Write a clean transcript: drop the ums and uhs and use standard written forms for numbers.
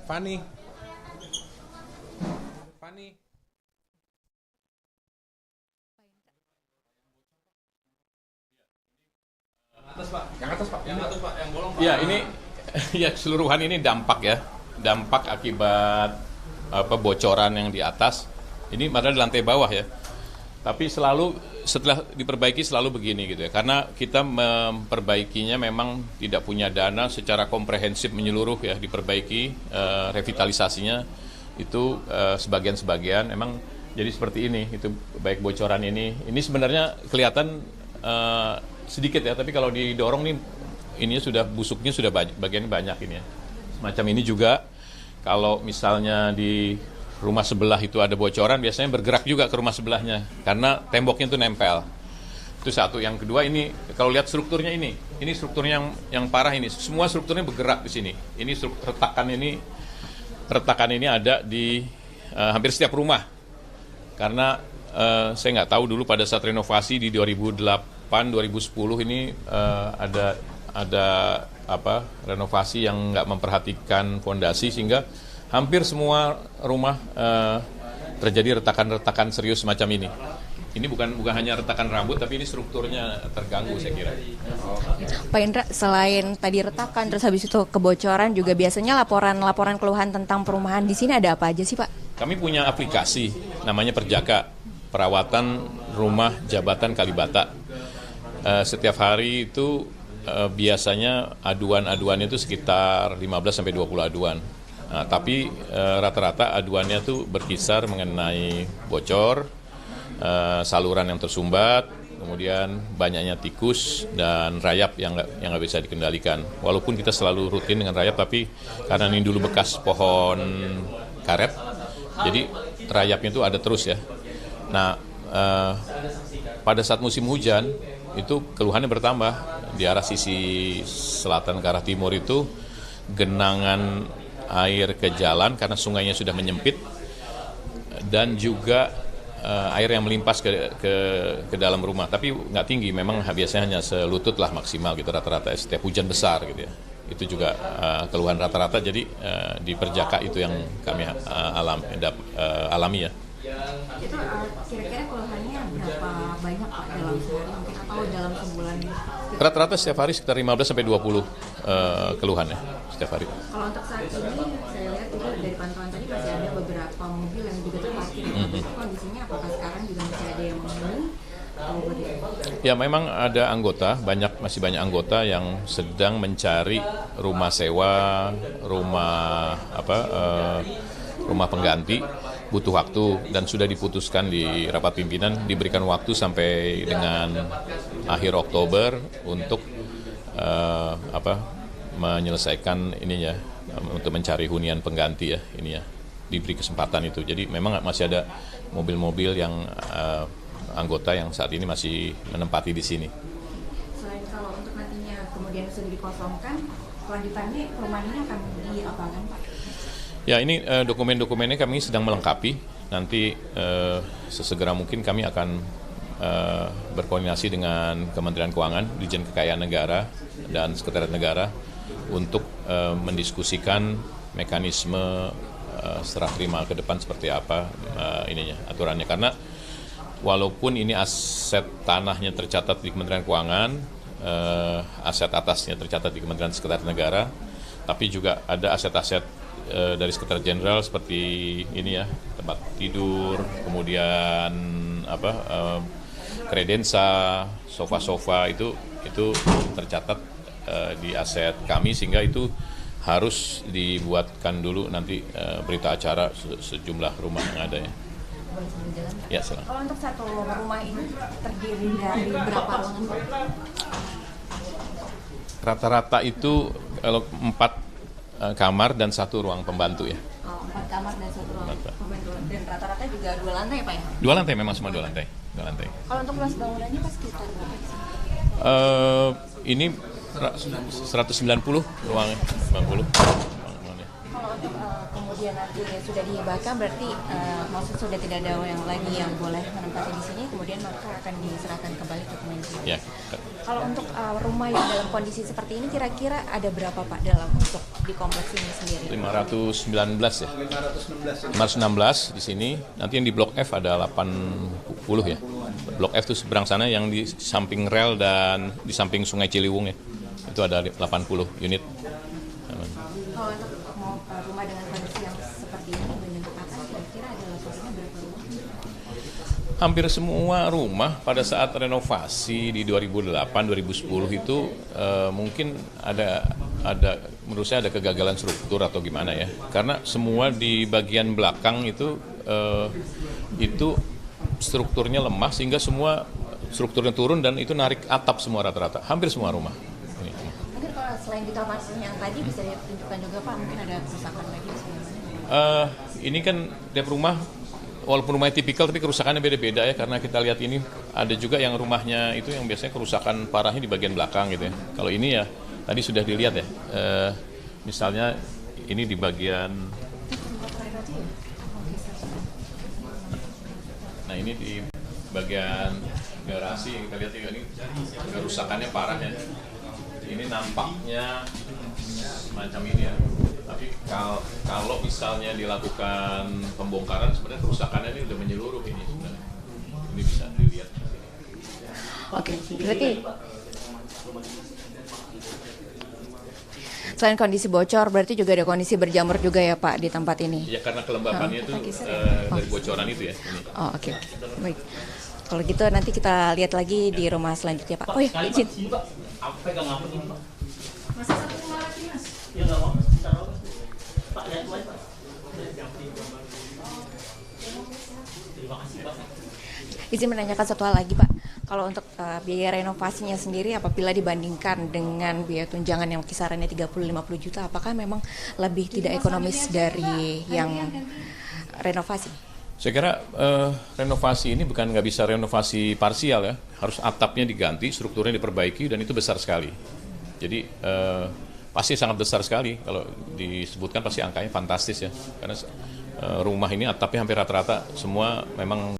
Fani. Fani. Atas Pak. Yang atas Pak. Yang atas Pak, yang bolong Pak. Ya ini ya keseluruhan ini dampak ya, dampak akibat bocoran yang di atas. Ini padahal di lantai bawah ya. Tapi selalu setelah diperbaiki selalu begini gitu ya. Karena kita memperbaikinya memang tidak punya dana secara komprehensif menyeluruh ya, diperbaiki revitalisasinya itu sebagian-sebagian memang jadi seperti ini. Itu baik bocoran ini. Ini sebenarnya kelihatan sedikit ya, tapi kalau didorong nih ininya sudah busuknya sudah bagian banyak ini ya. Semacam ini juga kalau misalnya di rumah sebelah itu ada bocoran, biasanya bergerak juga ke rumah sebelahnya karena temboknya itu nempel. Itu satu. Yang kedua ini kalau lihat strukturnya ini strukturnya yang parah ini. Semua strukturnya bergerak di sini. Ini retakan ini ada di hampir setiap rumah. Karena saya nggak tahu dulu pada saat renovasi di 2008 2010 ini ada renovasi yang nggak memperhatikan fondasi sehingga hampir semua rumah terjadi retakan-retakan serius semacam ini. Ini bukan hanya retakan rambut, tapi ini strukturnya terganggu saya kira. Pak Indra, selain tadi retakan, terus habis itu kebocoran, juga biasanya laporan keluhan tentang perumahan di sini ada apa aja sih Pak? Kami punya aplikasi namanya Perjaka, Perawatan Rumah Jabatan Kalibata. Setiap hari itu biasanya aduan-aduannya itu sekitar 15-20 aduan. Nah, tapi rata-rata aduannya tuh berkisar mengenai bocor, saluran yang tersumbat, kemudian banyaknya tikus dan rayap yang nggak bisa dikendalikan. Walaupun kita selalu rutin dengan rayap, tapi karena ini dulu bekas pohon karet, jadi rayapnya itu ada terus ya. Nah, pada saat musim hujan itu keluhannya bertambah. Di arah sisi selatan ke arah timur itu genangan air ke jalan karena sungainya sudah menyempit, dan juga air yang melimpas ke dalam rumah, tapi nggak tinggi, memang biasanya hanya selutut lah maksimal gitu rata-rata setiap hujan besar gitu ya. Itu juga keluhan rata-rata, jadi di Perjaka itu yang kami alami ya. Itu kira-kira keluhannya berapa banyak Pak dalam sehari mungkin atau dalam sebulan? Rata-rata setiap hari sekitar 15-20 keluhan ya setiap hari. Kalau untuk saat ini saya lihat juga dari pantauan tadi masih ada beberapa mobil yang juga terparkir. Kondisinya apakah sekarang juga masih ada yang mengeluh? Ya memang ada anggota, masih banyak anggota yang sedang mencari rumah sewa, rumah pengganti, butuh waktu, dan sudah diputuskan di rapat pimpinan diberikan waktu sampai dengan akhir Oktober untuk menyelesaikan ininya, untuk mencari hunian pengganti ya, ini ya, diberi kesempatan itu. Jadi memang masih ada mobil-mobil yang anggota yang saat ini masih menempati di sini. Selain kalau untuk nantinya kemudian sudah dikosongkan, kelanjutannya perumahan ini akan diapakan Pak? Ya, ini dokumen-dokumennya kami sedang melengkapi. Nanti sesegera mungkin kami akan berkoordinasi dengan Kementerian Keuangan, Ditjen Kekayaan Negara, dan Sekretariat Negara untuk mendiskusikan mekanisme serah terima ke depan seperti apa aturannya. Karena walaupun ini aset tanahnya tercatat di Kementerian Keuangan, aset atasnya tercatat di Kementerian Sekretariat Negara, tapi juga ada aset-aset dari Sekretariat Jenderal seperti ini ya, tempat tidur, kemudian kredensa, sofa-sofa itu tercatat di aset kami, sehingga itu harus dibuatkan dulu nanti berita acara sejumlah rumah yang ada ya. Ya, silakan. Kalau untuk satu rumah ini terdiri dari berapa ruangan? Rata-rata itu kalau 4 kamar dan 1 ruang pembantu ya. Oh, 4 kamar dan 1 ruang pembantu. Dan rata-rata juga 2 lantai Pak ya? 2 lantai, memang semua 2 lantai. Kalau untuk luas bangunannya pas sekitar berapa sih? Ini 190 ruangnya, 90. Kalau untuk kemudian kemudian nanti sudah dihibahkan, berarti maksud sudah tidak ada yang lagi yang boleh menempati di sini, kemudian maka akan diserahkan kembali ke Kementerian. Ya. Kalau untuk rumah yang dalam kondisi seperti ini kira-kira ada berapa Pak dalam untuk di kompleks ini sendiri? 519 ya. 516 di sini. Nanti yang di Blok F ada 80 ya. Blok F itu seberang sana yang di samping rel dan di samping Sungai Ciliwung ya. Itu ada 80 unit. Kalau untuk mau rumah dengan kondisi yang seperti ini dengan ketatan, kira-kira ada lokasinya berapa rumah? Hampir semua rumah pada saat renovasi di 2008-2010 itu mungkin ada menurut saya ada kegagalan struktur atau gimana ya. Karena semua di bagian belakang itu strukturnya lemah sehingga semua strukturnya turun dan itu narik atap semua rata-rata. Hampir semua rumah. Mungkin kalau selain di taman yang tadi bisa ditunjukkan juga Pak, mungkin ada kerusakan lagi di sebelah mana? Ini kan tiap rumah, walaupun rumahnya tipikal tapi kerusakannya beda-beda ya, karena kita lihat ini ada juga yang rumahnya itu yang biasanya kerusakan parahnya di bagian belakang gitu ya. Kalau ini ya tadi sudah dilihat ya, misalnya ini di bagian, nah ini di bagian garasi yang kita lihat juga ini kerusakannya parah ya. Ini nampaknya semacam ini ya. Tapi kalau misalnya dilakukan pembongkaran sebenarnya kerusakannya ini udah menyeluruh ini sebenarnya. Ini bisa dilihat. Oke, berarti selain kondisi bocor, berarti juga ada kondisi berjamur juga ya Pak di tempat ini? Ya karena kelembapannya itu dari bocoran itu ya. Ini. Oh oke. Baik. Kalau gitu nanti kita lihat lagi di rumah selanjutnya Pak. Oh ya, izin. Pegang apa ini Pak? Masih satu rumah lagi Mas. Ya nggak mau, sebentar Pak, lihat mulai Pak. Terima kasih Pak. Izin menanyakan satu hal lagi Pak. Kalau untuk biaya renovasinya sendiri apabila dibandingkan dengan biaya tunjangan yang kisarannya 30-50 juta, apakah memang lebih tidak ekonomis dari yang renovasi? Saya kira renovasi ini bukan nggak bisa renovasi parsial ya, harus atapnya diganti, strukturnya diperbaiki dan itu besar sekali. Jadi pasti sangat besar sekali kalau disebutkan pasti angkanya fantastis ya, karena rumah ini atapnya hampir rata-rata semua memang